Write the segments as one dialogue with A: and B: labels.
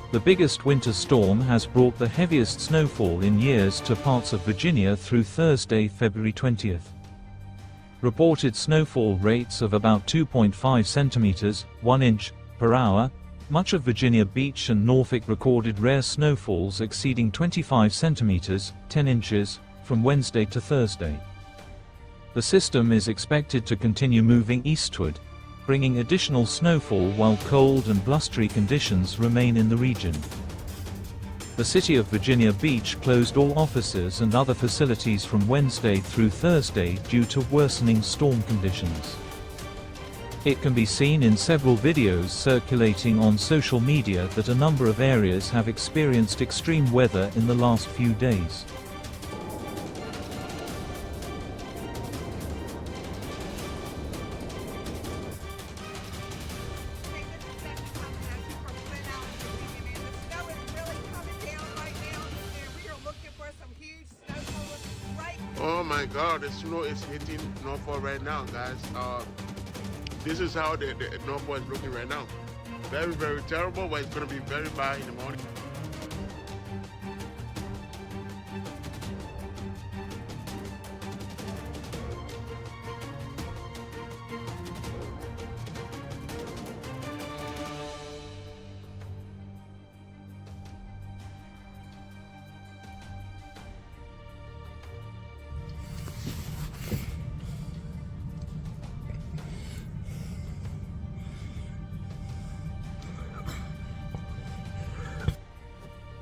A: The biggest winter storm has brought the heaviest snowfall in years to parts of Virginia through Thursday, February 20th. Reported snowfall rates of about 2.5 centimeters, 1 inch, per hour. Much of Virginia Beach and Norfolk recorded rare snowfalls exceeding 25 centimeters, 10 inches, from Wednesday to Thursday. The system is expected to continue moving eastward, bringing additional snowfall while cold and blustery conditions remain in the region. The city of Virginia Beach closed all offices and other facilities from Wednesday through Thursday due to worsening storm conditions. It can be seen in several videos circulating on social media that a number of areas have experienced extreme weather in the last few days.
B: Oh my God, the snow is hitting Norfolk right now, guys. This is how the Norfolk is looking right now. Very, very terrible, but it's going to be very bad in the morning.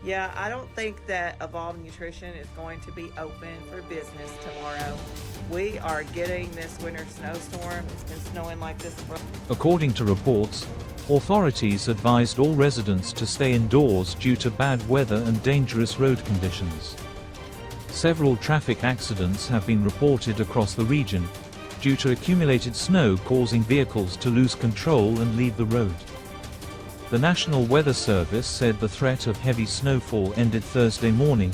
C: Yeah, I don't think that Evolve Nutrition is going to be open for business tomorrow. We are getting this winter snowstorm. It's been snowing like this for...
A: According to reports, authorities advised all residents to stay indoors due to bad weather and dangerous road conditions. Several traffic accidents have been reported across the region, due to accumulated snow causing vehicles to lose control and leave the road. The National Weather Service said the threat of heavy snowfall ended Thursday morning,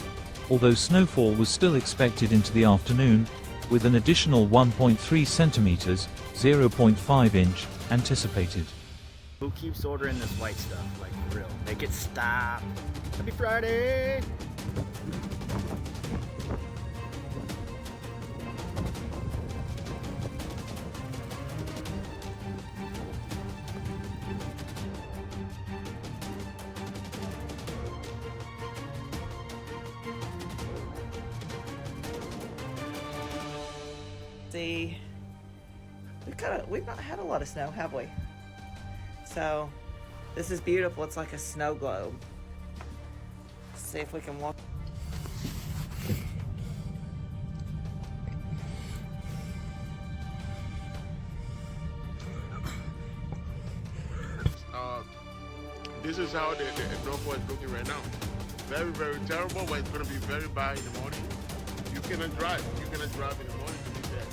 A: although snowfall was still expected into the afternoon, with an additional 1.3 centimeters, 0.5 inch, anticipated.
D: Who keeps ordering this white stuff, like for real? Make it stop. Happy Friday!
C: See, we've not had a lot of snow, have we? So this is beautiful. It's like a snow globe. Let's see if we can walk.
B: This is how the Norfolk is looking right now. Very, very terrible, but it's going to be very bad in the morning. You cannot drive. You cannot drive in the morning to be there.